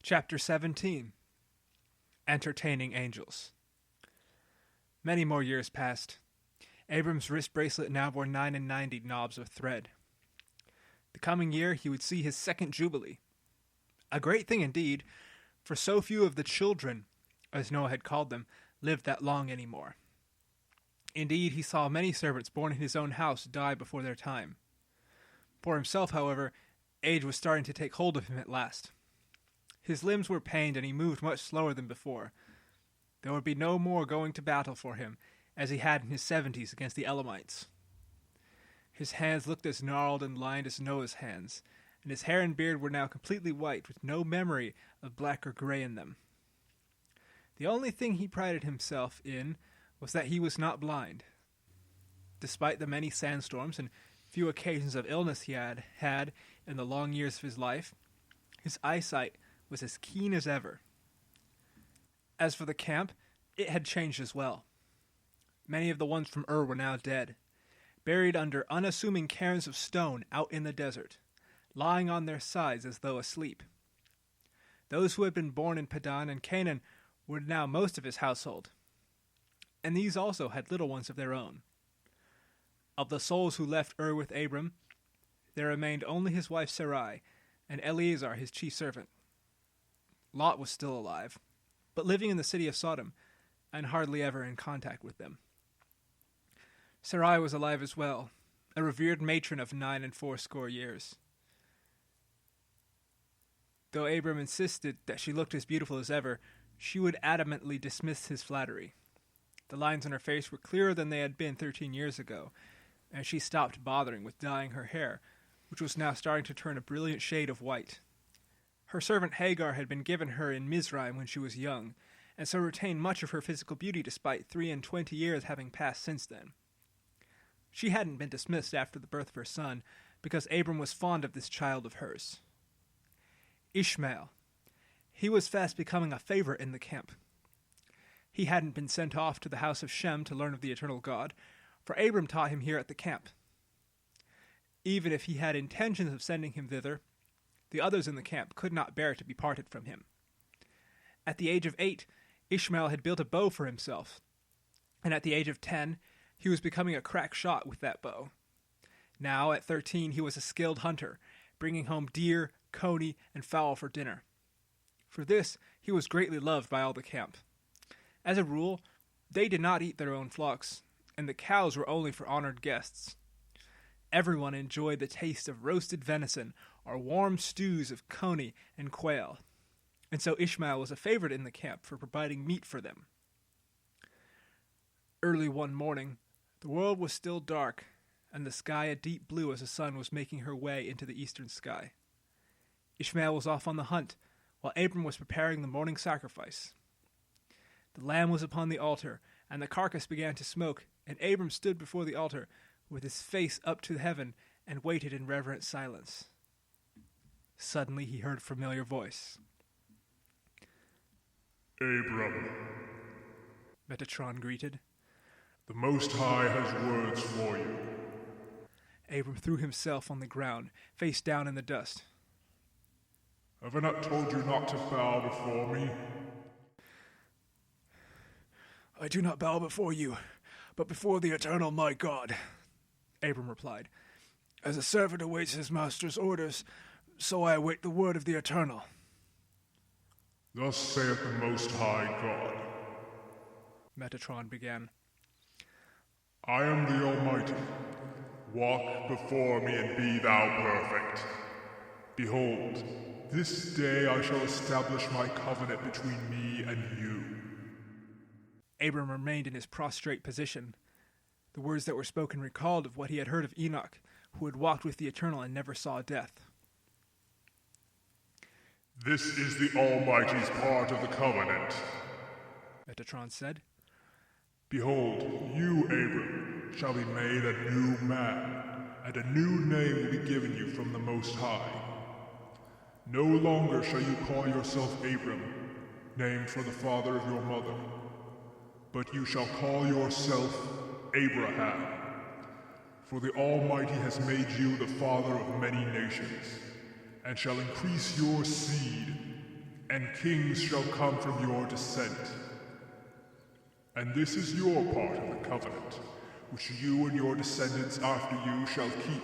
Chapter 17. Entertaining Angels. Many more years passed. Abram's wrist bracelet now bore 99 knobs of thread. The coming year he would see his second jubilee. A great thing indeed, for so few of the children, as Noah had called them, lived that long anymore. Indeed, he saw many servants born in his own house die before their time. For himself, however, age was starting to take hold of him at last. His limbs were pained, and he moved much slower than before. There would be no more going to battle for him, as he had in his 70s against the Amorites. His hands looked as gnarled and lined as Noah's hands, and his hair and beard were now completely white, with no memory of black or gray in them. The only thing he prided himself in was that he was not blind. Despite the many sandstorms and few occasions of illness he had had in the long years of his life, his eyesight was as keen as ever. As for the camp, it had changed as well. Many of the ones from were now dead, buried under unassuming cairns of stone out in the desert, lying on their sides as though asleep. Those who had been born in Padan and Canaan were now most of his household, and these also had little ones of their own. Of the souls who left with Abram, there remained only his wife Sarai, and Eleazar his chief servant. Lot was still alive, but living in the city of Sodom, and hardly ever in contact with them. Sarai was alive as well, a revered matron of 69 years. Though Abram insisted that she looked as beautiful as ever, she would adamantly dismiss his flattery. The lines on her face were clearer than they had been 13 years ago, and she stopped bothering with dyeing her hair, which was now starting to turn a brilliant shade of white. Her servant Hagar had been given her in Mizraim when she was young, and so retained much of her physical beauty despite 23 years having passed since then. She hadn't been dismissed after the birth of her son, because Abram was fond of this child of hers. Ishmael. He was fast becoming a favorite in the camp. He hadn't been sent off to the house of Shem to learn of the eternal God, for Abram taught him here at the camp. Even if he had intentions of sending him thither, the others in the camp could not bear to be parted from him. At the age of 8, Ishmael had built a bow for himself, and at the age of 10, he was becoming a crack shot with that bow. Now, at 13, he was a skilled hunter, bringing home deer, coney, and fowl for dinner. For this, he was greatly loved by all the camp. As a rule, they did not eat their own flocks, and the cows were only for honored guests. Everyone enjoyed the taste of roasted venison or warm stews of coney and quail, and so Ishmael was a favorite in the camp for providing meat for them. Early one morning, the world was still dark, and the sky a deep blue as the sun was making her way into the eastern sky. Ishmael was off on the hunt, while Abram was preparing the morning sacrifice. The lamb was upon the altar, and the carcass began to smoke, and Abram stood before the altar, with his face up to heaven, and waited in reverent silence. Suddenly he heard a familiar voice. Abram, Metatron greeted. the Most High has words for you. Abram threw himself on the ground, face down in the dust. Have I not told you not to bow before me? I do not bow before you, but before the eternal my God, Abram replied. As a servant awaits his master's orders, so I await the word of the eternal. Thus saith the Most High God. Metatron began. I am the Almighty. Walk before me and be thou perfect. Behold, this day I shall establish my covenant between me and you. Abram remained in his prostrate position. The words that were spoken recalled of what he had heard of Enoch, who had walked with the Eternal and never saw death. This is the Almighty's part of the covenant, Metatron said. Behold, you, Abram, shall be made a new man, and a new name will be given you from the Most High. No longer shall you call yourself Abram, named for the father of your mother, but you shall call yourself Abraham, for the Almighty has made you the father of many nations, and shall increase your seed and kings shall come from your descent. And this is your part of the covenant, which you and your descendants after you shall keep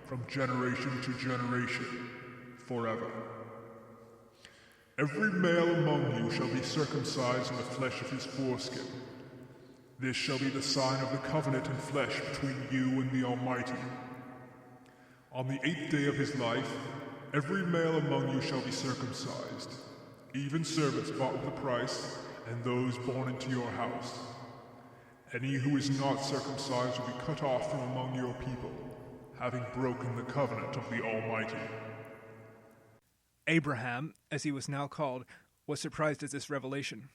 from generation to generation, forever. Every male among you shall be circumcised in the flesh of his foreskin. This shall be the sign of the covenant in flesh between you and the Almighty. On the 8th day of his life, every male among you shall be circumcised, even servants bought with a price, and those born into your house. Any who is not circumcised will be cut off from among your people, having broken the covenant of the Almighty. Abraham, as he was now called, was surprised at this revelation.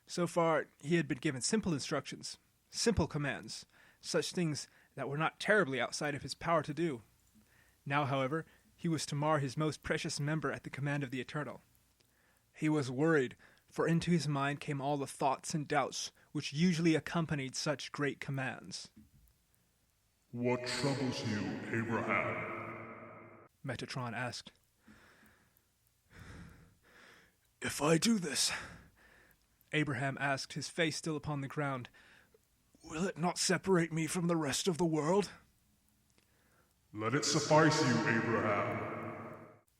So far, he had been given simple instructions, simple commands, such things that were not terribly outside of his power to do. Now, however, he was to mar his most precious member at the command of the Eternal. He was worried, for into his mind came all the thoughts and doubts which usually accompanied such great commands. What troubles you, Abraham? Metatron asked. If I do this, Abraham asked, his face still upon the ground, will it not separate me from the rest of the world? Let it suffice you, Abraham,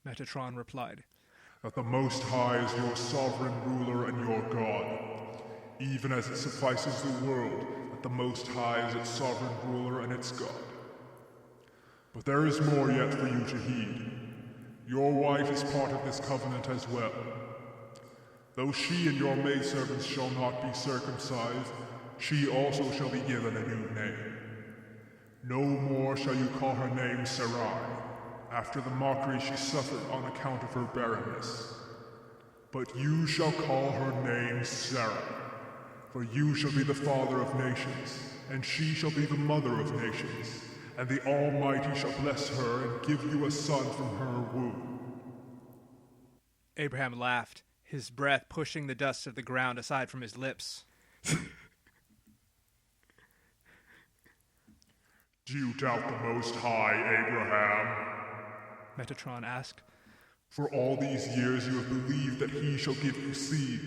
Metatron replied, that the Most High is your sovereign ruler and your God, even as it suffices the world that the Most High is its sovereign ruler and its God. But there is more yet for you to heed. Your wife is part of this covenant as well. Though she and your maidservants shall not be circumcised, she also shall be given a new name. No more shall you call her name Sarai, after the mockery she suffered on account of her barrenness. But you shall call her name Sarah, for you shall be the father of nations, and she shall be the mother of nations, and the Almighty shall bless her and give you a son from her womb. Abraham laughed, his breath pushing the dust of the ground aside from his lips. Do you doubt the Most High, Abraham? Metatron asked. For all these years you have believed that he shall give you seed.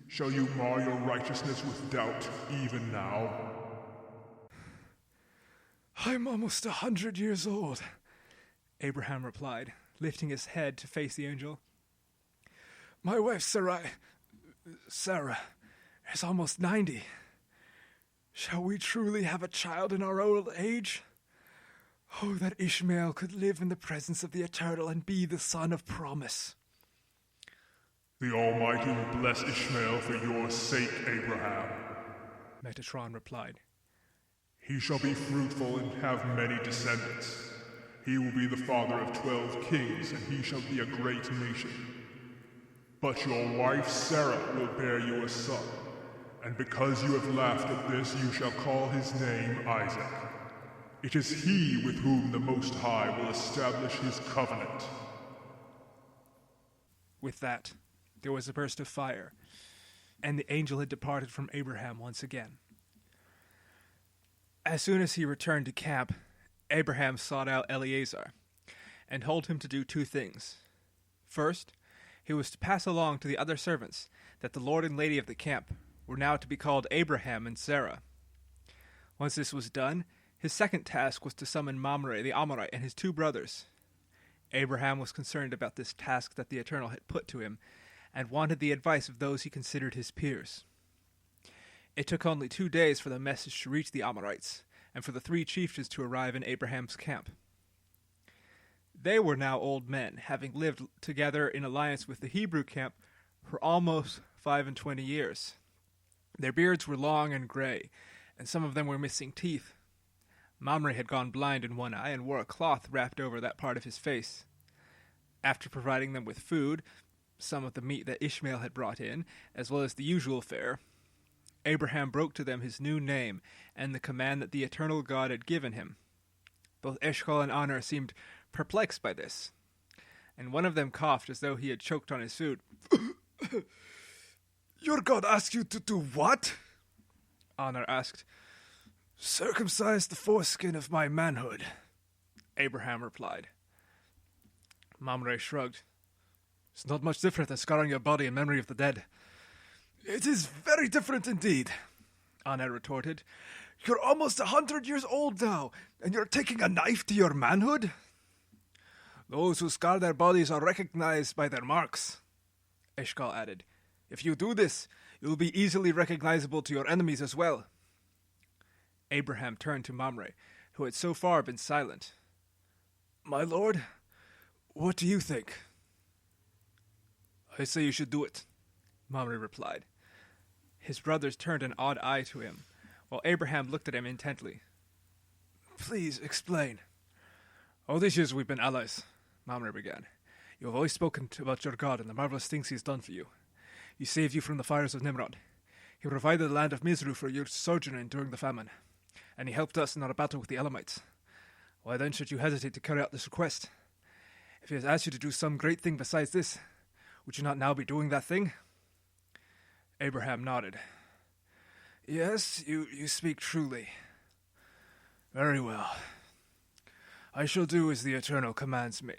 Shall you mar your righteousness with doubt even now? I'm almost 100 years old, Abraham replied, lifting his head to face the angel. My wife Sarah, is almost 90. Shall we truly have a child in our old age? Oh, that Ishmael could live in the presence of the Eternal and be the son of promise. The Almighty will bless Ishmael for your sake, Abraham, Metatron replied. He shall be fruitful and have many descendants. He will be the father of 12 kings, and he shall be a great nation. But your wife Sarah will bear you a son, and because you have laughed at this, you shall call his name Isaac. It is he with whom the Most High will establish his covenant. With that, there was a burst of fire, and the angel had departed from Abraham once again. As soon as he returned to camp, Abraham sought out Eleazar, and told him to do 2 things. First, he was to pass along to the other servants that the lord and lady of the camp were now to be called Abraham and Sarai. Once this was done, his second task was to summon Mamre the Amorite and his 2 brothers. Abraham was concerned about this task that the Eternal had put to him, and wanted the advice of those he considered his peers. It took only 2 days for the message to reach the Amorites, and for the 3 chieftains to arrive in Abraham's camp. They were now old men, having lived together in alliance with the Hebrew camp for almost 25 years. Their beards were long and gray, and some of them were missing teeth. Mamre had gone blind in one eye and wore a cloth wrapped over that part of his face. After providing them with food, some of the meat that Ishmael had brought in, as well as the usual fare, Abraham broke to them his new name and the command that the Eternal God had given him. Both Eshcol and Honor seemed perplexed by this, and one of them coughed as though he had choked on his food. Your God asked you to do what? Honor asked. Circumcise the foreskin of my manhood, Abraham replied. Mamre shrugged. It's not much different than scarring your body in memory of the dead. It is very different indeed, Anna retorted. You're almost 100 years old now, and you're taking a knife to your manhood? Those who scar their bodies are recognized by their marks, Eshkol added. If you do this, you'll be easily recognizable to your enemies as well. Abraham turned to Mamre, who had so far been silent. My lord, what do you think? I say you should do it, Mamre replied. His brothers turned an odd eye to him, while Abraham looked at him intently. Please explain. All these years we've been allies, Mamre began. You have always spoken about your God and the marvelous things he has done for you. He saved you from the fires of Nimrod. He provided the land of Mizru for your sojourn during the famine, and he helped us in our battle with the Elamites. Why then should you hesitate to carry out this request? If he has asked you to do some great thing besides this, would you not now be doing that thing? Abraham nodded. Yes, you speak truly. Very well. I shall do as the Eternal commands me.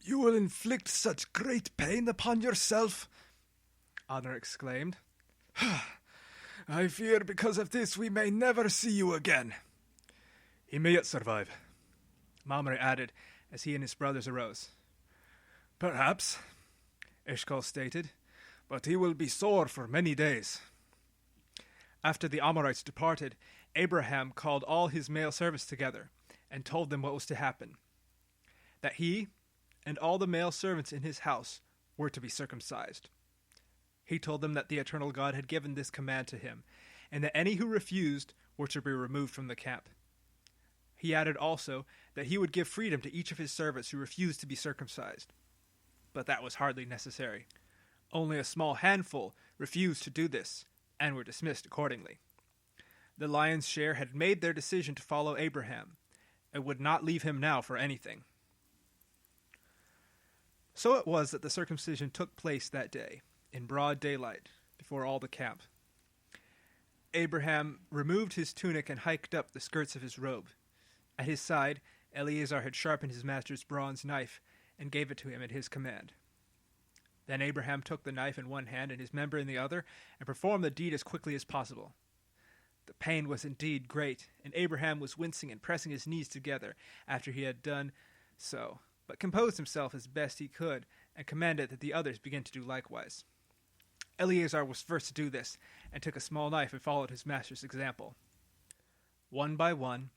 You will inflict such great pain upon yourself? Honor exclaimed. I fear because of this we may never see you again. He may yet survive, Mamre added as he and his brothers arose. Perhaps, Eshkol stated, but he will be sore for many days. After the Amorites departed, Abraham called all his male servants together and told them what was to happen. That he and all the male servants in his house were to be circumcised. He told them that the Eternal God had given this command to him, and that any who refused were to be removed from the camp. He added also that he would give freedom to each of his servants who refused to be circumcised. But that was hardly necessary. Only a small handful refused to do this, and were dismissed accordingly. The lion's share had made their decision to follow Abraham, and would not leave him now for anything. So it was that the circumcision took place that day, in broad daylight, before all the camp. Abraham removed his tunic and hiked up the skirts of his robe. At his side, Eleazar had sharpened his master's bronze knife and gave it to him at his command. Then Abraham took the knife in one hand and his member in the other, and performed the deed as quickly as possible. The pain was indeed great, and Abraham was wincing and pressing his knees together after he had done so, but composed himself as best he could, and commanded that the others begin to do likewise. Eleazar was first to do this, and took a small knife and followed his master's example. One by one,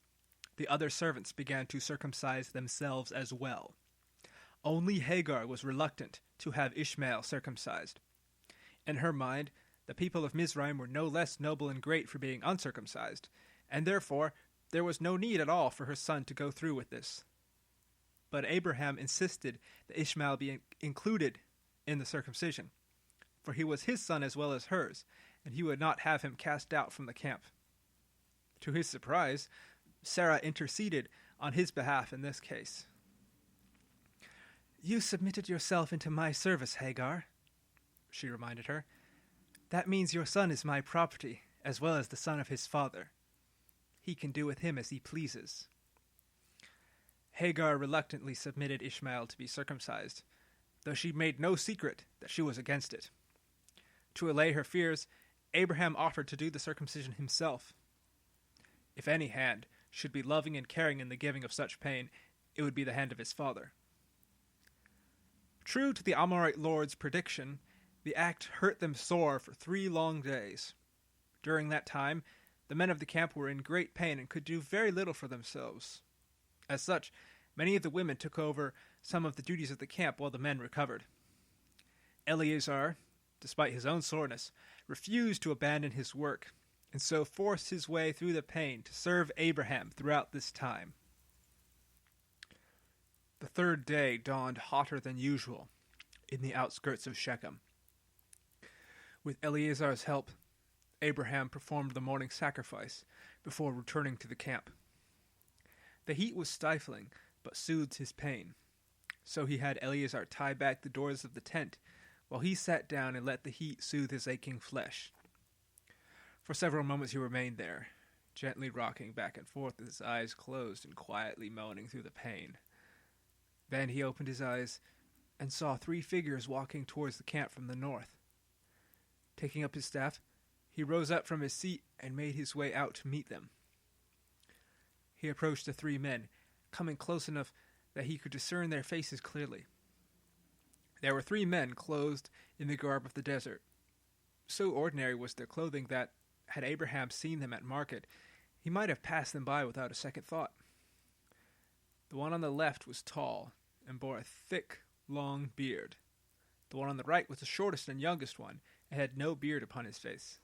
the other servants began to circumcise themselves as well. Only Hagar was reluctant to have Ishmael circumcised. In her mind, the people of Mizraim were no less noble and great for being uncircumcised, and therefore there was no need at all for her son to go through with this. But Abraham insisted that Ishmael be included in the circumcision, for he was his son as well as hers, and he would not have him cast out from the camp. To his surprise, Sarah interceded on his behalf in this case. You submitted yourself into my service, Hagar, she reminded her. That means your son is my property, as well as the son of his father. He can do with him as he pleases. Hagar reluctantly submitted Ishmael to be circumcised, though she made no secret that she was against it. To allay her fears, Abraham offered to do the circumcision himself. If any hand should be loving and caring in the giving of such pain, it would be the hand of his father. True to the Amorite lord's prediction, the act hurt them sore for 3 long days. During that time, the men of the camp were in great pain and could do very little for themselves. As such, many of the women took over some of the duties of the camp while the men recovered. Eleazar, despite his own soreness, refused to abandon his work, and so forced his way through the pain to serve Abraham throughout this time. The third day dawned hotter than usual in the outskirts of Shechem. With Eleazar's help, Abraham performed the morning sacrifice before returning to the camp. The heat was stifling, but soothed his pain, so he had Eleazar tie back the doors of the tent while he sat down and let the heat soothe his aching flesh. For several moments he remained there, gently rocking back and forth with his eyes closed and quietly moaning through the pain. Then he opened his eyes and saw 3 figures walking towards the camp from the north. Taking up his staff, he rose up from his seat and made his way out to meet them. He approached the 3 men, coming close enough that he could discern their faces clearly. There were 3 men clothed in the garb of the desert. So ordinary was their clothing that, had Abraham seen them at market, he might have passed them by without a second thought. The one on the left was tall and bore a thick, long beard. The one on the right was the shortest and youngest one, and had no beard upon his face.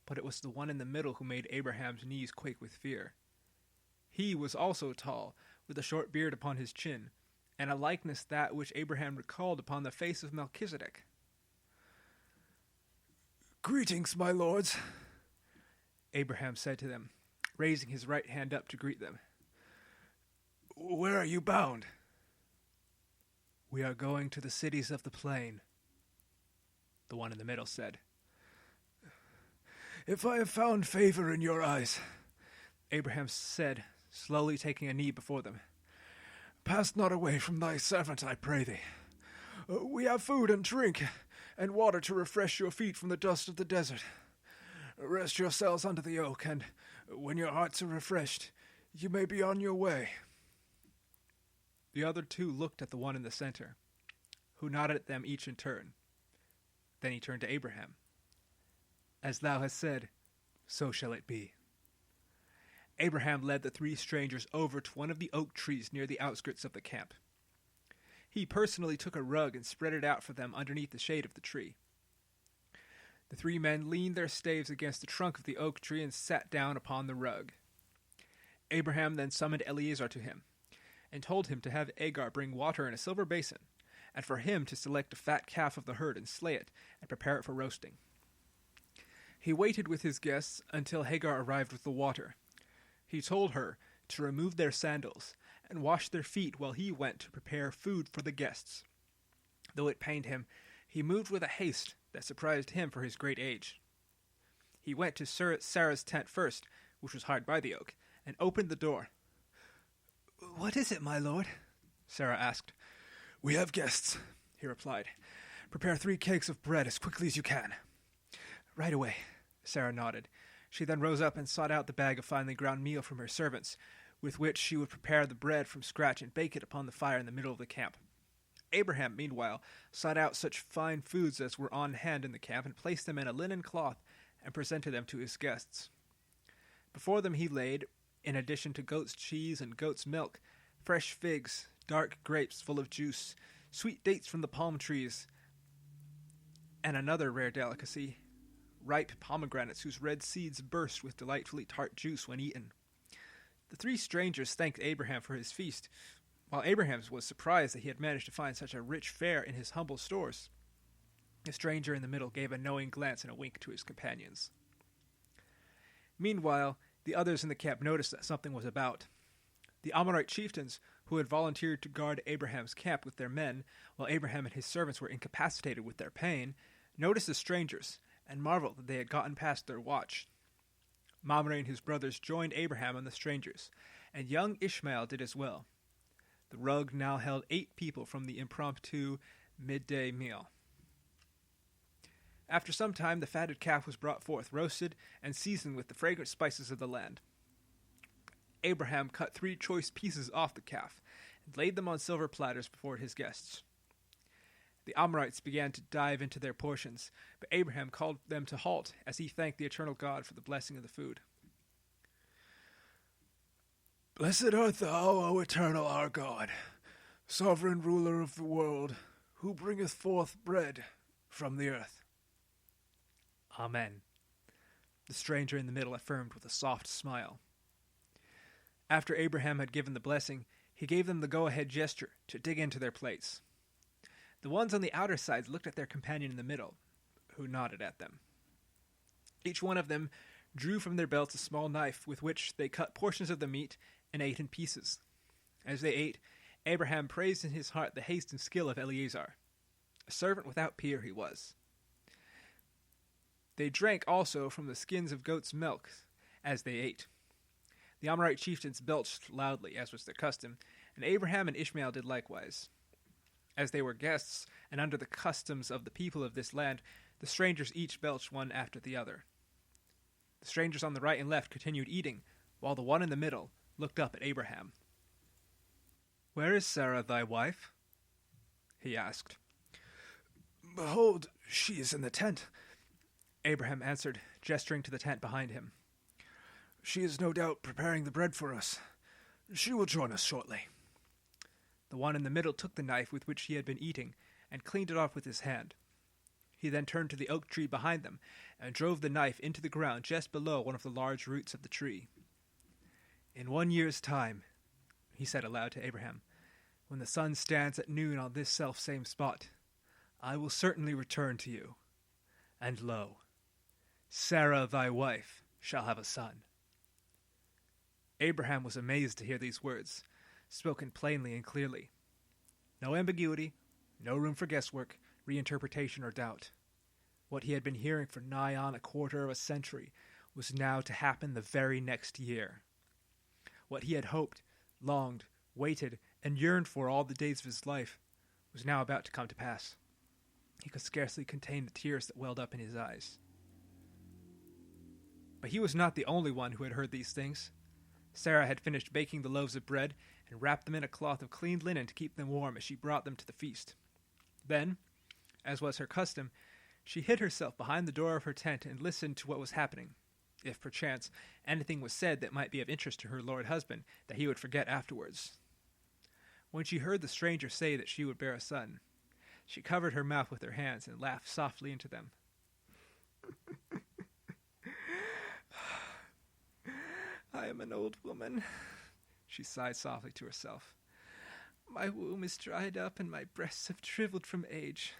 But it was the one in the middle who made Abraham's knees quake with fear. He was also tall, with a short beard upon his chin, and a likeness that which Abraham recalled upon the face of Melchizedek. "Greetings, my lords," Abraham said to them, raising his right hand up to greet them. "Where are you bound?" "We are going to the cities of the plain," the one in the middle said. "If I have found favor in your eyes," Abraham said, slowly taking a knee before them, "pass not away from thy servant, I pray thee. We have food and drink, and water to refresh your feet from the dust of the desert. Rest yourselves under the oak, and when your hearts are refreshed, you may be on your way." The other 2 looked at the one in the center, who nodded at them each in turn. Then he turned to Abraham. "As thou hast said, so shall it be." Abraham led the 3 strangers over to one of the oak trees near the outskirts of the camp. He personally took a rug and spread it out for them underneath the shade of the tree. The 3 men leaned their staves against the trunk of the oak tree and sat down upon the rug. Abraham then summoned Eliezer to him, and told him to have Agar bring water in a silver basin, and for him to select a fat calf of the herd and slay it, and prepare it for roasting. He waited with his guests until Hagar arrived with the water. He told her to remove their sandals and wash their feet while he went to prepare food for the guests. Though it pained him, he moved with a haste that surprised him for his great age. He went to Sarah's tent first, which was hard by the oak, and opened the door. "What is it, my lord?" Sarah asked. "We have guests," he replied. "Prepare 3 cakes of bread as quickly as you can." "Right away," Sarah nodded. She then rose up and sought out the bag of finely ground meal from her servants, with which she would prepare the bread from scratch and bake it upon the fire in the middle of the camp. Abraham, meanwhile, sought out such fine foods as were on hand in the camp and placed them in a linen cloth and presented them to his guests. Before them he laid, in addition to goat's cheese and goat's milk, fresh figs, dark grapes full of juice, sweet dates from the palm trees, and another rare delicacy, ripe pomegranates whose red seeds burst with delightfully tart juice when eaten. The 3 strangers thanked Abraham for his feast, while Abraham was surprised that he had managed to find such a rich fare in his humble stores. The stranger in the middle gave a knowing glance and a wink to his companions. Meanwhile, the others in the camp noticed that something was about. The Amorite chieftains, who had volunteered to guard Abraham's camp with their men, while Abraham and his servants were incapacitated with their pain, noticed the strangers, and marveled that they had gotten past their watch. Mamre and his brothers joined Abraham and the strangers, and young Ishmael did as well. The rug now held 8 people from the impromptu midday meal. After some time, the fatted calf was brought forth, roasted and seasoned with the fragrant spices of the land. Abraham cut 3 choice pieces off the calf and laid them on silver platters before his guests. The Amorites began to dive into their portions, but Abraham called them to halt as he thanked the eternal God for the blessing of the food. "Blessed art thou, O eternal our God, sovereign ruler of the world, who bringeth forth bread from the earth." "Amen," the stranger in the middle affirmed with a soft smile. After Abraham had given the blessing, he gave them the go-ahead gesture to dig into their plates. The ones on the outer sides looked at their companion in the middle, who nodded at them. Each one of them drew from their belts a small knife with which they cut portions of the meat and ate in pieces. As they ate, Abraham praised in his heart the haste and skill of Eliezer. A servant without peer he was. They drank also from the skins of goat's milk as they ate. The Amorite chieftains belched loudly, as was their custom, and Abraham and Ishmael did likewise. As they were guests, and under the customs of the people of this land, the strangers each belched one after the other. The strangers on the right and left continued eating, while the one in the middle looked up at Abraham. "Where is Sarah, thy wife?" he asked. "Behold, she is in the tent," Abraham answered, gesturing to the tent behind him. "She is no doubt preparing the bread for us. She will join us shortly." The one in the middle took the knife with which he had been eating and cleaned it off with his hand. He then turned to the oak tree behind them and drove the knife into the ground just below one of the large roots of the tree. "In 1 year's time," he said aloud to Abraham, "when the sun stands at noon on this self-same spot, I will certainly return to you. And lo, Sarah thy wife shall have a son." Abraham was amazed to hear these words, spoken plainly and clearly. No ambiguity, no room for guesswork, reinterpretation, or doubt. What he had been hearing for nigh on a quarter of a century was now to happen the very next year. What he had hoped, longed, waited, and yearned for all the days of his life was now about to come to pass. He could scarcely contain the tears that welled up in his eyes. But he was not the only one who had heard these things. Sarah had finished baking the loaves of bread and wrapped them in a cloth of clean linen to keep them warm as she brought them to the feast. Then, as was her custom, she hid herself behind the door of her tent and listened to what was happening, if perchance anything was said that might be of interest to her lord husband that he would forget afterwards. When she heard the stranger say that she would bear a son, she covered her mouth with her hands and laughed softly into them. "I am an old woman," she sighed softly to herself. "My womb is dried up and my breasts have shriveled from age.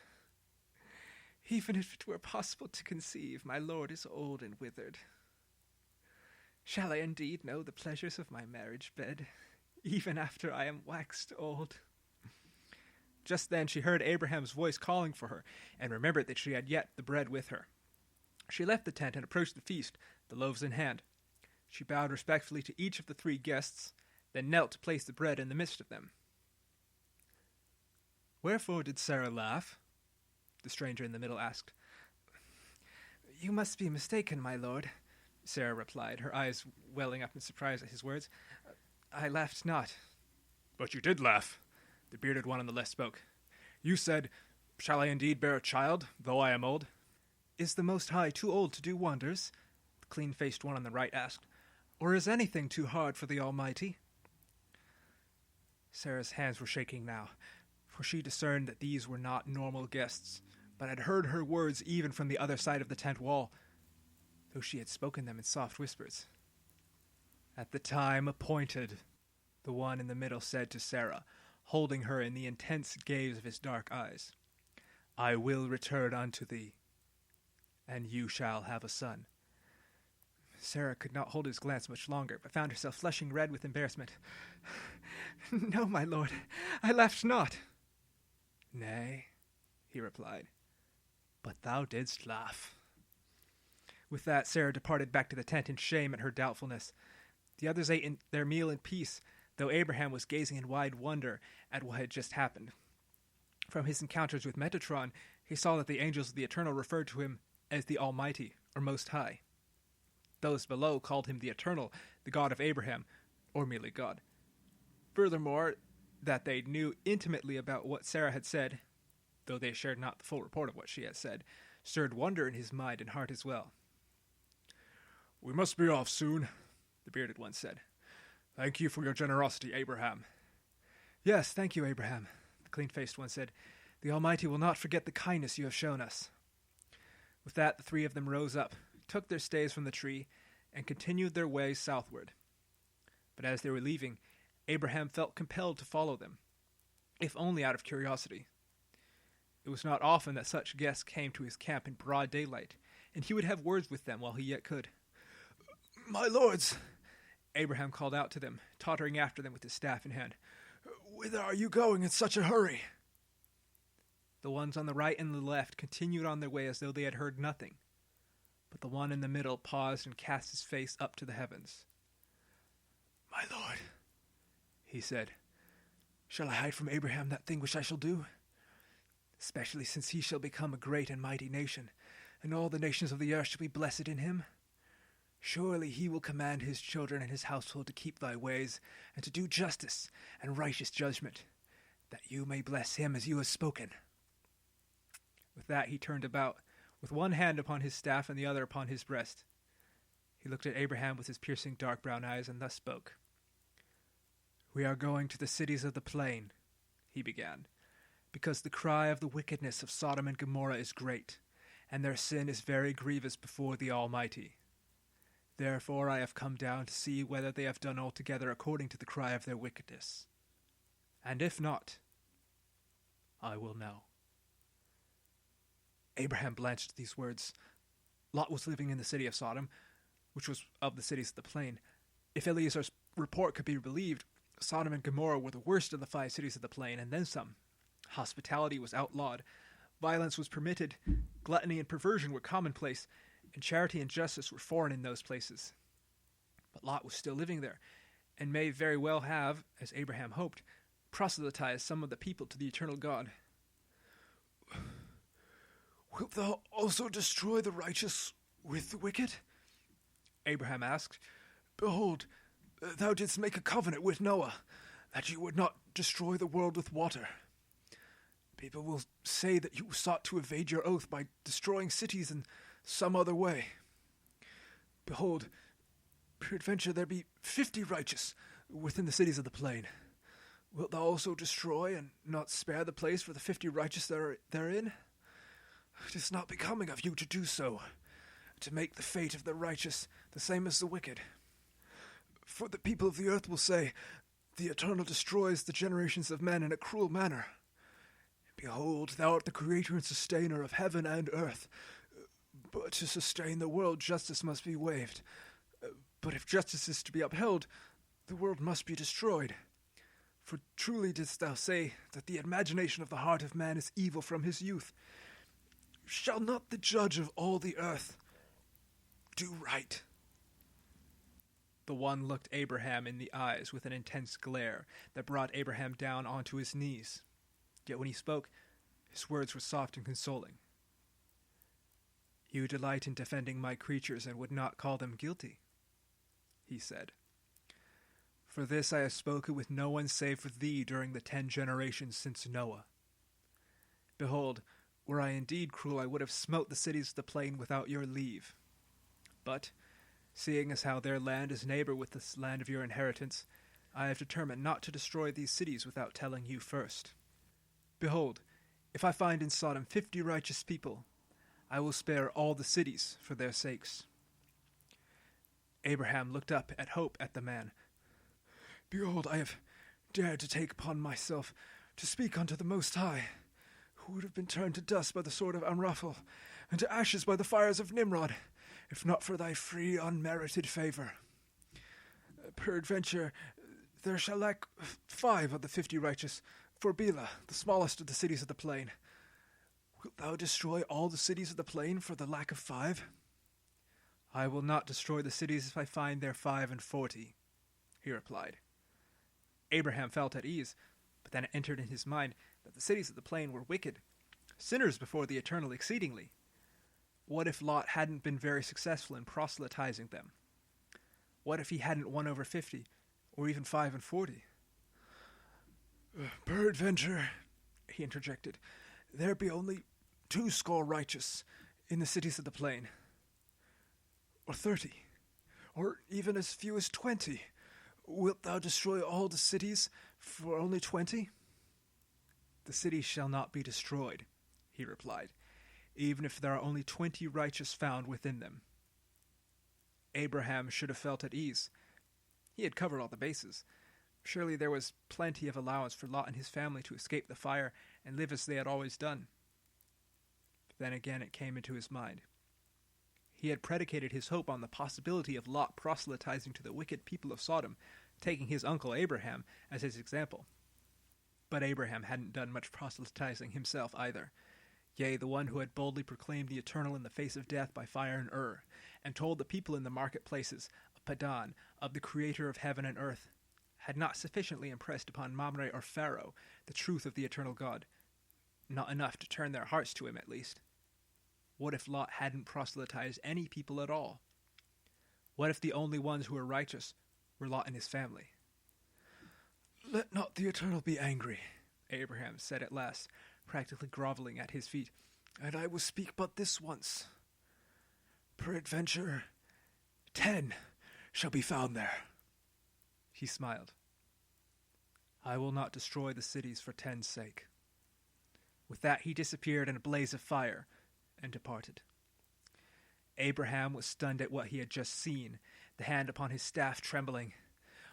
Even if it were possible to conceive, my lord is old and withered. Shall I indeed know the pleasures of my marriage bed, even after I am waxed old?" Just then she heard Abraham's voice calling for her, and remembered that she had yet the bread with her. She left the tent and approached the feast, the loaves in hand. She bowed respectfully to each of the 3 guests, then knelt to place the bread in the midst of them. "Wherefore did Sarah laugh?" the stranger in the middle asked. "You must be mistaken, my lord," Sarah replied, her eyes welling up in surprise at his words. "I laughed not." "But you did laugh," the bearded one on the left spoke. "You said, 'Shall I indeed bear a child, though I am old?'" "Is the Most High too old to do wonders?" the clean-faced one on the right asked. "Or is anything too hard for the Almighty?" Sarah's hands were shaking now, for she discerned that these were not normal guests, but had heard her words even from the other side of the tent wall, though she had spoken them in soft whispers. "At the time appointed," the one in the middle said to Sarah, holding her in the intense gaze of his dark eyes, "I will return unto thee, and you shall have a son." Sarah could not hold his glance much longer, but found herself flushing red with embarrassment. "No, my lord, I laughed not." "Nay," he replied, "but thou didst laugh." With that, Sarah departed back to the tent in shame at her doubtfulness. The others ate their meal in peace, though Abraham was gazing in wide wonder at what had just happened. From his encounters with Metatron, he saw that the angels of the Eternal referred to him as the Almighty, or Most High. Those below called him the Eternal, the God of Abraham, or merely God. Furthermore, that they knew intimately about what Sarah had said, though they shared not the full report of what she had said, stirred wonder in his mind and heart as well. "We must be off soon," the bearded one said. "Thank you for your generosity, Abraham." "Yes, thank you, Abraham," the clean-faced one said. "The Almighty will not forget the kindness you have shown us." With that, the 3 of them rose up, took their staves from the tree, and continued their way southward. But as they were leaving, Abraham felt compelled to follow them, if only out of curiosity. It was not often that such guests came to his camp in broad daylight, and he would have words with them while he yet could. "My lords," Abraham called out to them, tottering after them with his staff in hand, "whither are you going in such a hurry?" The ones on the right and the left continued on their way as though they had heard nothing, but the one in the middle paused and cast his face up to the heavens. "My lord," he said, "shall I hide from Abraham that thing which I shall do? especially since he shall become a great and mighty nation, and all the nations of the earth shall be blessed in him. Surely he will command his children and his household to keep thy ways, and to do justice and righteous judgment, that you may bless him as you have spoken." With that he turned about, with one hand upon his staff and the other upon his breast. He looked at Abraham with his piercing dark brown eyes, and thus spoke. "We are going to the cities of the plain," he began, "because the cry of the wickedness of Sodom and Gomorrah is great, and their sin is very grievous before the Almighty. Therefore I have come down to see whether they have done altogether according to the cry of their wickedness. And if not, I will know." Abraham blanched at these words. Lot was living in the city of Sodom, which was of the cities of the plain. If Eliezer's report could be believed, Sodom and Gomorrah were the worst of the 5 cities of the plain, and then some. Hospitality was outlawed, violence was permitted, gluttony and perversion were commonplace, and charity and justice were foreign in those places. But Lot was still living there, and may very well have, as Abraham hoped, proselytized some of the people to the eternal God. "Wilt thou also destroy the righteous with the wicked?" Abraham asked. "Behold, thou didst make a covenant with Noah, that you would not destroy the world with water. People will say that you sought to evade your oath by destroying cities in some other way. Behold, peradventure there be 50 righteous within the cities of the plain. Wilt thou also destroy and not spare the place for the 50 righteous that are therein? It is not becoming of you to do so, to make the fate of the righteous the same as the wicked. For the people of the earth will say, the Eternal destroys the generations of men in a cruel manner. Behold, thou art the creator and sustainer of heaven and earth. But to sustain the world, justice must be waived. But if justice is to be upheld, the world must be destroyed. For truly didst thou say that the imagination of the heart of man is evil from his youth. Shall not the judge of all the earth do right?" The one looked Abraham in the eyes with an intense glare that brought Abraham down onto his knees. Yet when he spoke, his words were soft and consoling. "You delight in defending my creatures and would not call them guilty," he said. "For this I have spoken with no one save for thee during the 10 generations since Noah. Behold, were I indeed cruel, I would have smote the cities of the plain without your leave. But, seeing as how their land is neighbor with this land of your inheritance, I have determined not to destroy these cities without telling you first. Behold, if I find in Sodom 50 righteous people, I will spare all the cities for their sakes." Abraham looked up at hope at the man. "Behold, I have dared to take upon myself to speak unto the Most High, who would have been turned to dust by the sword of Amraphel, and to ashes by the fires of Nimrod, if not for thy free, unmerited favor. Peradventure, there shall lack 5 of the 50 righteous, for Bela, the smallest of the cities of the plain. Wilt thou destroy all the cities of the plain for the lack of 5? "I will not destroy the cities if I find there 45, he replied. Abraham felt at ease, but then it entered in his mind that the cities of the plain were wicked, sinners before the Eternal exceedingly. What if Lot hadn't been very successful in proselytizing them? What if he hadn't won over 50, or even 45? "Peradventure," he interjected, "there be only 20 righteous in the cities of the plain. Or 30, or even as few as 20. Wilt thou destroy all the cities for only 20? "The cities shall not be destroyed," he replied, "even if there are only 20 righteous found within them." Abraham should have felt at ease. He had covered all the bases. Surely there was plenty of allowance for Lot and his family to escape the fire and live as they had always done. But then again it came into his mind. He had predicated his hope on the possibility of Lot proselytizing to the wicked people of Sodom, taking his uncle Abraham as his example. But Abraham hadn't done much proselytizing himself either. Yea, the one who had boldly proclaimed the Eternal in the face of death by fire and and told the people in the marketplaces of Padan of the Creator of heaven and earth, had not sufficiently impressed upon Mamre or Pharaoh the truth of the eternal God. Not enough to turn their hearts to him, at least. What if Lot hadn't proselytized any people at all? What if the only ones who were righteous were Lot and his family? "Let not the Eternal be angry," Abraham said at last, practically groveling at his feet, "and I will speak but this once. Peradventure, 10 shall be found there." He smiled. "I will not destroy the cities for 10's sake." With that he disappeared in a blaze of fire and departed. Abraham was stunned at what he had just seen, the hand upon his staff trembling.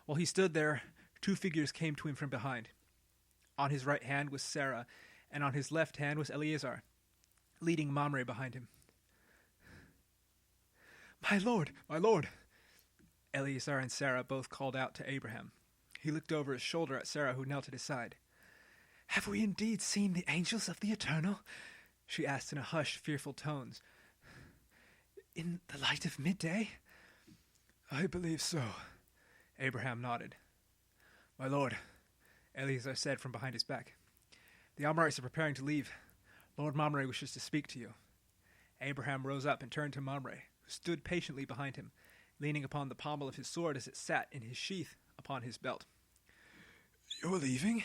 While he stood there, 2 figures came to him from behind. On his right hand was Sarah, and on his left hand was Eleazar, leading Mamre behind him. My lord! My lord!" Eleazar and Sarah both called out to Abraham. He looked over his shoulder at Sarah, who knelt at his side. "Have we indeed seen the angels of the Eternal?" she asked in a hushed, fearful tones. "In the light of midday?" "I believe so," Abraham nodded. "My lord," Eleazar said from behind his back, "the Amorites are preparing to leave. Lord Mamre wishes to speak to you." Abraham rose up and turned to Mamre, who stood patiently behind him, leaning upon the pommel of his sword as it sat in his sheath upon his belt. "You're leaving?"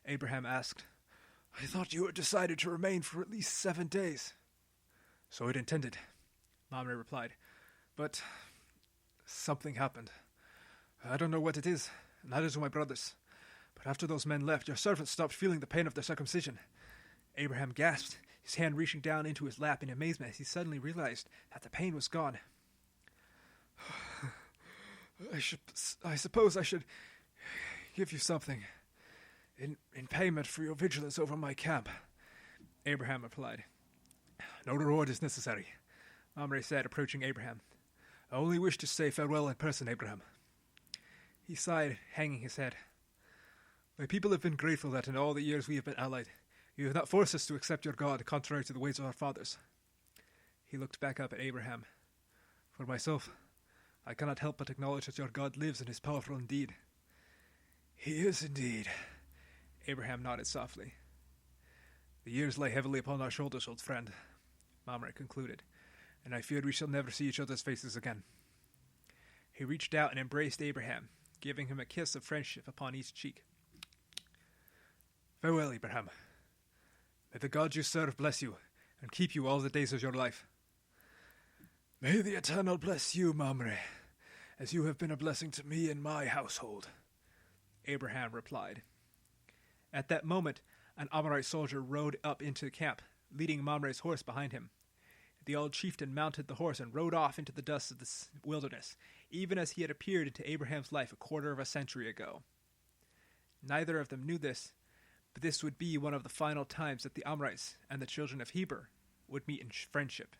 Abraham asked. "I thought you had decided to remain for at least 7 days. "So it intended," Mamre replied. "But something happened. I don't know what it is, and neither do my brothers. But after those men left, your servant stopped feeling the pain of their circumcision." Abraham gasped, his hand reaching down into his lap in amazement as he suddenly realized that the pain was gone. I suppose I should give you something in payment for your vigilance over my camp," Abraham replied. "No reward is necessary," Mamre said, approaching Abraham. "I only wish to say farewell in person, Abraham." He sighed, hanging his head. "My people have been grateful that in all the years we have been allied, you have not forced us to accept your God contrary to the ways of our fathers." He looked back up at Abraham. "For myself, I cannot help but acknowledge that your God lives and is powerful indeed." "He is indeed," Abraham nodded softly. "The years lay heavily upon our shoulders, old friend," Mamre concluded, "and I fear we shall never see each other's faces again." He reached out and embraced Abraham, giving him a kiss of friendship upon each cheek. "Farewell, Abraham. May the God you serve bless you and keep you all the days of your life." "May the Eternal bless you, Mamre, as you have been a blessing to me and my household," Abraham replied. At that moment, an Amorite soldier rode up into the camp, leading Mamre's horse behind him. The old chieftain mounted the horse and rode off into the dust of the wilderness, even as he had appeared into Abraham's life a quarter of a century ago. Neither of them knew this, but this would be one of the final times that the Amorites and the children of Heber would meet in friendship.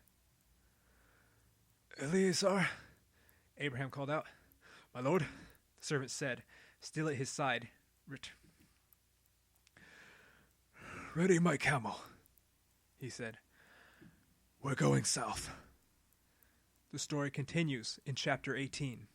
"Eleazar," Abraham called out. "My lord," the servant said, still at his side. "Ready my camel," he said. "We're going south." The story continues in chapter 18.